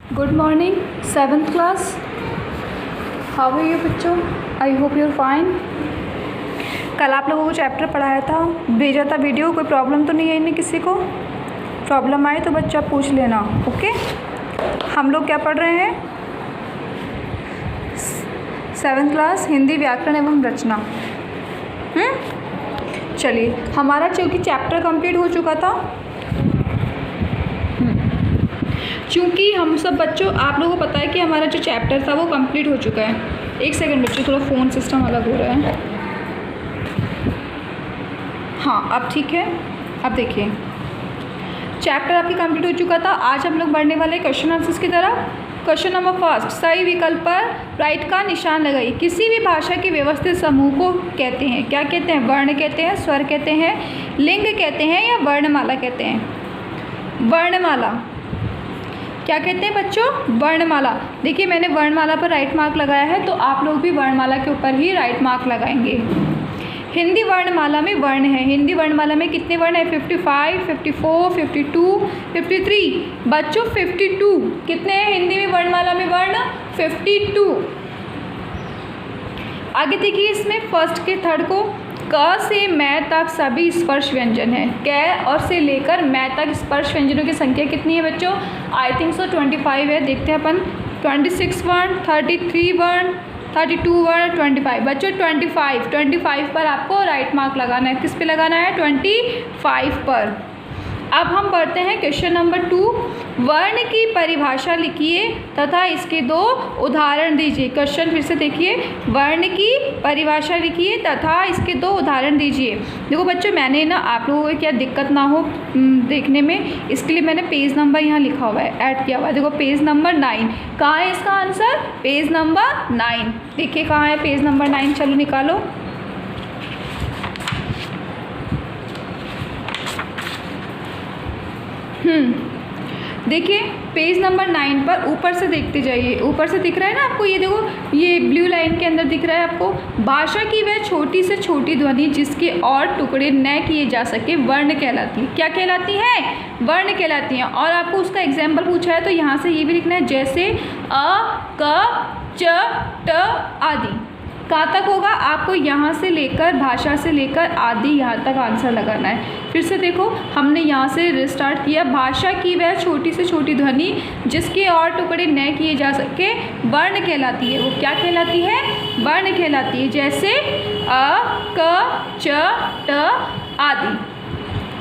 Good morning 7th class. How are you बच्चों? I hope you are fine. कल आप लोगों को चैप्टर पढ़ाया था, भेजा था वीडियो। कोई प्रॉब्लम तो नहीं है इन्हें? किसी को प्रॉब्लम आए तो बच्चा पूछ लेना, ओके। हम लोग क्या पढ़ रहे हैं? 7th क्लास हिंदी व्याकरण एवं रचना। चलिए, हमारा चूँकि चैप्टर कंप्लीट हो चुका था, क्योंकि हम सब बच्चों आप लोगों को पता है कि हमारा जो चैप्टर था वो कंप्लीट हो चुका है। एक सेकंड बच्चों, थोड़ा फ़ोन सिस्टम अलग हो रहा है। हाँ, अब ठीक है। अब देखिए, चैप्टर आपकी कंप्लीट हो चुका था। आज हम लोग बढ़ने वाले क्वेश्चन आंसर्स की तरफ। क्वेश्चन नंबर फर्स्ट, सही विकल्प पर राइट का निशान लगाइए। किसी भी भाषा के व्यवस्थित समूह को कहते हैं, क्या कहते हैं? वर्ण कहते हैं, स्वर कहते हैं, लिंग कहते हैं या वर्णमाला कहते हैं? वर्णमाला। क्या कहते हैं बच्चों? वर्णमाला। देखिए, मैंने वर्णमाला पर राइट मार्क लगाया है, तो आप लोग भी वर्णमाला के ऊपर ही राइट मार्क लगाएंगे। हिंदी वर्णमाला में वर्ण है। हिंदी वर्णमाला में कितने वर्ण है? 55, 54, 52, 53। बच्चों 52 कितने हैं हिंदी में वर्णमाला में वर्ण? 52। आगे देखिए, इसमें फर्स्ट के थर्ड को क से मैं तक सभी स्पर्श व्यंजन है। क और से लेकर मैं तक स्पर्श व्यंजनों की संख्या कितनी है बच्चों? आई थिंक सो 25 है। देखते हैं अपन। 26 वर्ण, 33 वर्ण, 32 वर्ण, 25। बच्चों 25 पर आपको राइट मार्क लगाना है। किस पे लगाना है? 25 पर। अब हम बढ़ते हैं क्वेश्चन नंबर 2। वर्ण की परिभाषा लिखिए तथा इसके दो उदाहरण दीजिए। क्वेश्चन फिर से देखिए, वर्ण की परिभाषा लिखिए तथा इसके दो उदाहरण दीजिए। देखो बच्चों, मैंने ना आप लोगों को क्या दिक्कत ना हो देखने में, इसके लिए मैंने पेज नंबर यहाँ लिखा हुआ है, ऐड किया हुआ है। देखो पेज नंबर 9। कहाँ है इसका आंसर? Page number 9। देखिए कहाँ है पेज नंबर 9। चलो निकालो। देखिए पेज नंबर 9 पर ऊपर से देखते जाइए। ऊपर से दिख रहा है ना आपको? ये देखो, ये ब्लू लाइन के अंदर दिख रहा है आपको। भाषा की वह छोटी से छोटी ध्वनि जिसके और टुकड़े न किए जा सके वर्ण कहलाती है। क्या कहलाती है? वर्ण कहलाती है। और आपको उसका एग्जाम्पल पूछा है तो यहाँ से ये भी लिखना है, जैसे अ, क, च, ट आदि। कहाँ तक होगा? आपको यहाँ से लेकर, भाषा से लेकर आदि यहाँ तक आंसर लगाना है। फिर से देखो, हमने यहाँ से रिस्टार्ट किया। भाषा की वह छोटी से छोटी ध्वनि जिसके और टुकड़े न किए जा सके वर्ण कहलाती है। वो क्या कहलाती है? वर्ण कहलाती है। जैसे अ, क, च, ट आदि।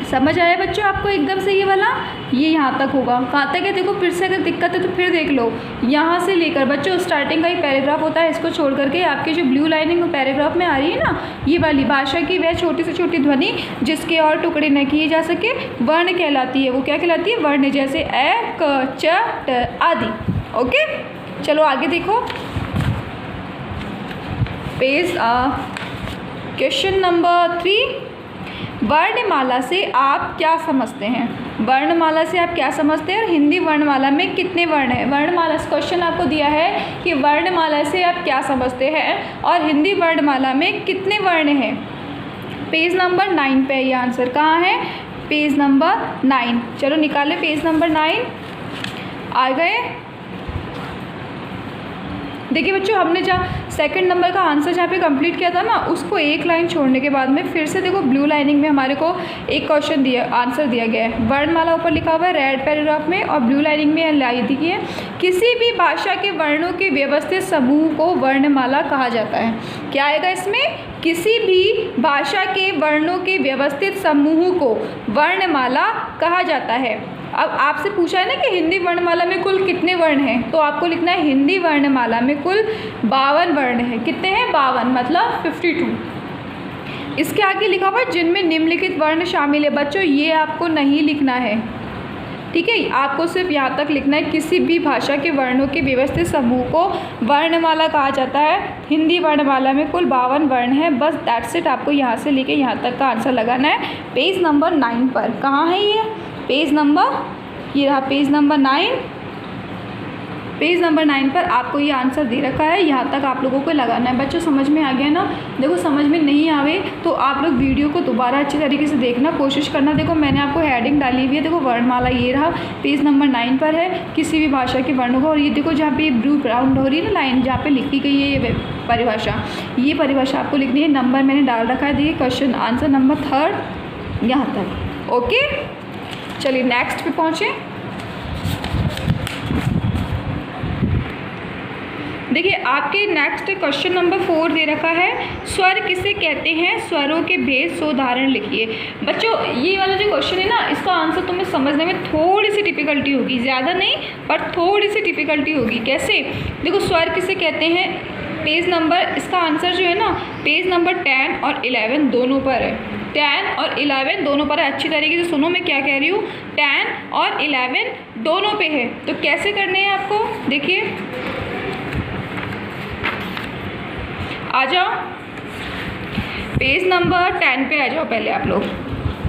समझ आया बच्चों आपको एकदम से? ये वाला ये यहाँ तक होगा। कहाँ तक है? देखो फिर से अगर दिक्कत है तो फिर देख लो। यहाँ से लेकर बच्चों स्टार्टिंग का ही पैराग्राफ होता है, इसको छोड़ करके आपके जो ब्लू लाइनिंग पैराग्राफ में आ रही है ना, ये वाली भाषा की वह छोटी से छोटी ध्वनि जिसके और टुकड़े न किए जा सके वर्ण कहलाती है। वो क्या कहलाती है? वर्ण। जैसे ए, क, च, ट आदि। ओके, चलो आगे देखो। Page question number 3। वर्णमाला से आप क्या समझते हैं? वर्णमाला से आप क्या समझते हैं और हिंदी वर्णमाला में कितने वर्ण हैं? वर्णमाला से क्वेश्चन आपको दिया है कि वर्णमाला से आप क्या समझते हैं और हिंदी वर्णमाला में कितने वर्ण हैं। पेज नंबर 9 पे ये आंसर कहाँ है? Page number 9। चलो निकाले पेज नंबर 9। आ गए? देखिए बच्चों, हमने जहाँ सेकंड नंबर का आंसर जहाँ पे कंप्लीट किया था ना, उसको एक लाइन छोड़ने के बाद में फिर से देखो ब्लू लाइनिंग में हमारे को एक क्वेश्चन दिया, आंसर दिया गया है। वर्णमाला ऊपर लिखा हुआ है रेड पैराग्राफ में और ब्लू लाइनिंग में लाई दी है। किसी भी भाषा के वर्णों के व्यवस्थित समूह को वर्णमाला कहा जाता है। क्या आएगा इसमें? किसी भी भाषा के वर्णों के व्यवस्थित समूह को वर्णमाला कहा जाता है। अब आपसे पूछा है ना कि हिंदी वर्णमाला में कुल कितने वर्ण हैं, तो आपको लिखना है हिंदी वर्णमाला में कुल 52 वर्ण हैं। कितने हैं? 52, मतलब 52। इसके आगे लिखा हुआ है जिनमें निम्नलिखित वर्ण शामिल है। बच्चों ये आपको नहीं लिखना है, ठीक है? आपको सिर्फ यहाँ तक लिखना है, किसी भी भाषा के वर्णों के व्यवस्थित समूह को वर्णमाला कहा जाता है। हिंदी वर्णमाला में कुल 52 वर्ण हैं। बस दैट्स इट। आपको यहाँ से लेके यहाँ तक का आंसर लगाना है पेज नंबर 9 पर। कहाँ है ये पेज नंबर? ये रहा पेज नंबर 9। पेज नंबर 9 पर आपको ये आंसर दे रखा है, यहाँ तक आप लोगों को लगाना है। बच्चों समझ में आ गया ना? देखो समझ में नहीं आवे तो आप लोग वीडियो को दोबारा अच्छी तरीके से देखना, कोशिश करना। देखो मैंने आपको हेडिंग डाली हुई है, देखो वर्णमाला ये रहा, पेज नंबर 9 पर है, किसी भी भाषा के वर्णों का। और ये देखो जहाँ पे ब्लू राउंड हो रही है ना लाइन, जहाँ पे लिखी गई है ये परिभाषा, ये परिभाषा आपको लिखनी है। नंबर मैंने डाल रखा है, देखिए क्वेश्चन आंसर नंबर 3 यहाँ तक। ओके, चलिए नेक्स्ट पे पहुँचे। देखिए आपके नेक्स्ट क्वेश्चन नंबर 4 दे रखा है, स्वर किसे कहते हैं, स्वरों के भेद 100 उदाहरण लिखिए। बच्चों ये वाला जो क्वेश्चन है ना, इसका आंसर तुम्हें समझने में थोड़ी सी डिफ़िकल्टी होगी, ज़्यादा नहीं पर थोड़ी सी डिफ़िकल्टी होगी। कैसे? देखो स्वर किसे कहते हैं, पेज नंबर, इसका आंसर जो है ना पेज नंबर 10 और 11 दोनों पर है। 10 और 11 दोनों पर है। अच्छी तरीके से सुनो मैं क्या कह रही हूँ, 10 और 11 दोनों पे है। तो कैसे करने हैं आपको, देखिए आ जाओ पेज नंबर 10 पे आ जाओ। पहले आप लोग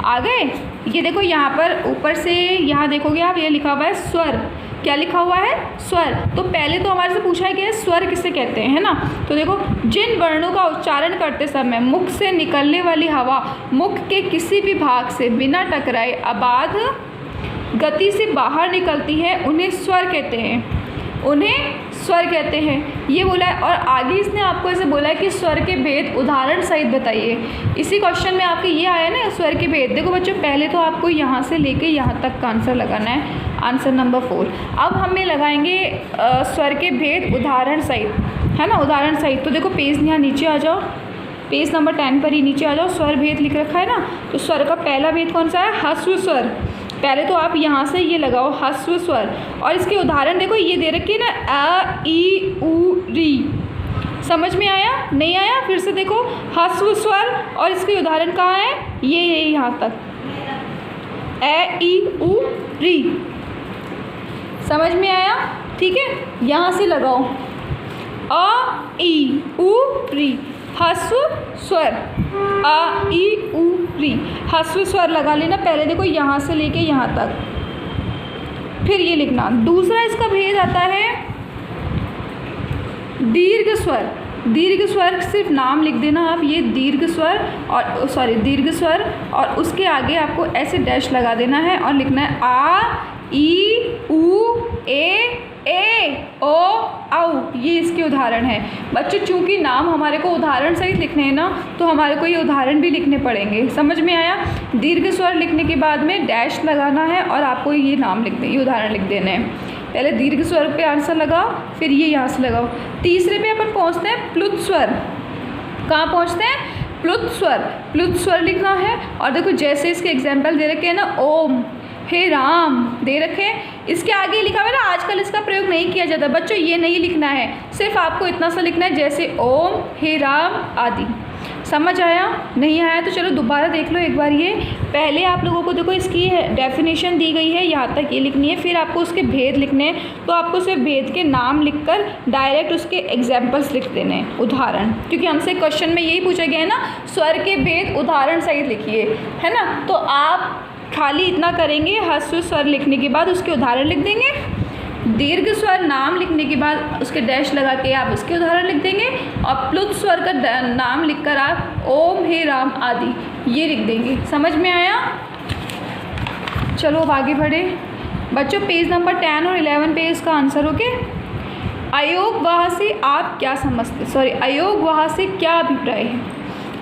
आ गए, ये देखो यहाँ पर ऊपर से यहाँ देखोगे आप, ये लिखा हुआ है स्वर। क्या लिखा हुआ है? स्वर। तो पहले तो हमारे से पूछा गया है स्वर किसे कहते हैं, है ना। तो देखो जिन वर्णों का उच्चारण करते समय मुख से निकलने वाली हवा मुख के किसी भी भाग से बिना टकराए अबाध गति से बाहर निकलती है, उन्हें स्वर कहते हैं, उन्हें स्वर कहते हैं, ये बोला है। और आगे इसने आपको ऐसे बोला है कि स्वर के भेद उदाहरण सहित बताइए। इसी क्वेश्चन में आपके ये आया ना स्वर के भेद। देखो बच्चों पहले तो आपको यहाँ से लेके यहाँ तक का आंसर लगाना है, आंसर नंबर 4। अब हमें लगाएंगे स्वर के भेद उदाहरण सहित, है ना, उदाहरण सहित। तो देखो पेज यहाँ नीचे आ जाओ, पेज नंबर 10 पर ही नीचे आ जाओ, स्वर भेद लिख रखा है ना। तो स्वर का पहला भेद कौन सा है? ह्रस्व स्वर। पहले तो आप यहाँ से ये लगाओ ह्रस्व स्वर, और इसके उदाहरण देखो ये दे रखी है ना, अ ई उ री। समझ में आया? नहीं आया? फिर से देखो ह्रस्व स्वर, और इसके उदाहरण कहाँ है? ये यहाँ तक, ए ई उ री। समझ में आया? ठीक है, यहाँ से लगाओ अ ई उ री, ह्रस्व स्वर, आ ई उ री, ह्रस्व स्वर लगा लेना। पहले देखो यहाँ से लेके यहाँ तक, फिर ये लिखना। दूसरा इसका भेद आता है दीर्घ स्वर। दीर्घ स्वर सिर्फ नाम लिख देना आप, ये दीर्घ स्वर, और सॉरी दीर्घ स्वर, और उसके आगे आपको ऐसे डैश लगा देना है और लिखना है आ ई उ ए ओ औ। ये इसके उदाहरण है। बच्चों चूंकि नाम हमारे को उदाहरण सहित लिखने हैं ना, तो हमारे को ये उदाहरण भी लिखने पड़ेंगे। समझ में आया? दीर्घ स्वर लिखने के बाद में डैश लगाना है और आपको ये नाम लिख दें, ये उदाहरण लिख देने हैं। पहले दीर्घ स्वर पे आंसर लगाओ, फिर ये यहाँ से लगाओ। तीसरे पे अपन पहुँचते हैं प्लुत स्वर। कहाँ पहुँचते हैं? प्लुत स्वर। प्लुत स्वर लिखना है, और देखो जैसे इसके एग्जाम्पल दे रखे हैं ना, ओम, हे राम दे रखे हैं। इसके आगे लिखा हुआ है ना, आजकल इसका प्रयोग नहीं किया जाता। बच्चों ये नहीं लिखना है, सिर्फ आपको इतना सा लिखना है जैसे ओम, हे राम आदि। समझ आया? नहीं आया तो चलो दोबारा देख लो एक बार। ये पहले आप लोगों को देखो इसकी डेफिनेशन दी गई है, यहाँ तक ये लिखनी है, फिर आपको उसके भेद लिखने हैं। तो आपको सिर्फ भेद के नाम लिखकर डायरेक्ट उसके एग्जाम्पल्स लिख देने हैं, उदाहरण, क्योंकि हमसे क्वेश्चन में यही पूछा गया है ना, स्वर के भेद उदाहरण सहित लिखिए, है ना। तो आप खाली इतना करेंगे, ह्रस्व स्वर लिखने के बाद उसके उदाहरण लिख देंगे, दीर्घ स्वर नाम लिखने के बाद उसके डैश लगा के आप उसके उदाहरण लिख देंगे, और प्लुत स्वर का नाम लिखकर आप ओम, हे राम आदि ये लिख देंगे। समझ में आया? चलो अब आगे बढ़े बच्चों। पेज नंबर 10 और 11 पे इसका आंसर हो के अयोगवाह से आप क्या समझते, सॉरी अयोगवाह से क्या अभिप्राय है?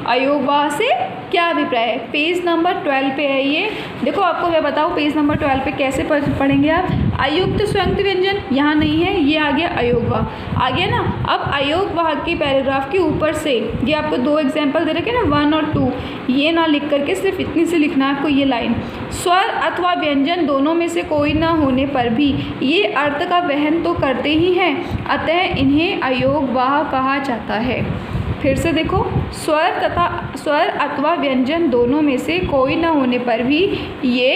अयोगवाह से क्या अभिप्राय है? पेज नंबर 12 पे है ये। देखो आपको मैं बताऊँ पेज नंबर 12 पे कैसे पढ़ेंगे आप। अयुक्त स्वयंक्त व्यंजन यहाँ नहीं है, ये आ गया अयोगवाह, आ गया ना। अब अयोगवाह के पैराग्राफ के ऊपर से ये आपको 2 एग्जाम्पल दे रखे ना, 1 और 2, ये ना लिख करके सिर्फ इतनी से लिखना है आपको ये लाइन। स्वर अथवा व्यंजन दोनों में से कोई ना होने पर भी ये अर्थ का वहन तो करते ही हैं, अतः इन्हें अयोगवाह कहा जाता है। फिर से देखो, स्वर अथवा व्यंजन दोनों में से कोई न होने पर भी ये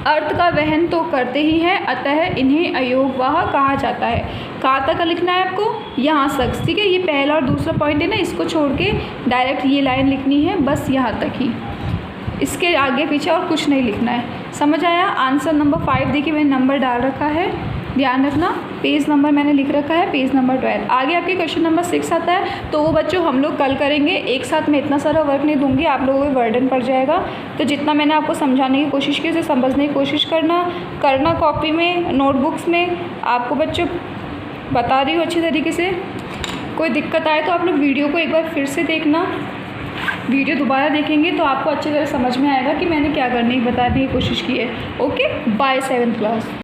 अर्थ का वहन तो करते ही हैं, अतः इन्हें अयोगवाह कहा जाता है। कहाँ तक लिखना है आपको? यहाँ तक, ठीक है। ये पहला और दूसरा पॉइंट है ना, इसको छोड़ के डायरेक्ट ये लाइन लिखनी है, बस यहाँ तक ही, इसके आगे पीछे और कुछ नहीं लिखना है। समझ आया? आंसर नंबर 5 देखिए मैंने नंबर डाल रखा है, ध्यान रखना, पेज नंबर मैंने लिख रखा है, पेज नंबर 12। आगे आपके क्वेश्चन नंबर 6 आता है, तो वो बच्चों हम लोग कल करेंगे। एक साथ में इतना सारा वर्क नहीं दूंगी, आप लोगों को बर्डन पड़ जाएगा। तो जितना मैंने आपको समझाने की कोशिश की उसे समझने की कोशिश करना कॉपी में, नोटबुक्स में। आपको बच्चों बता रही हूँ अच्छी तरीके से। कोई दिक्कत आए तो आप लोग वीडियो को एक बार फिर से देखना, वीडियो दोबारा देखेंगे तो आपको अच्छी तरह समझ में आएगा कि मैंने क्या करने की बताने की कोशिश की है। Okay, bye 7th class.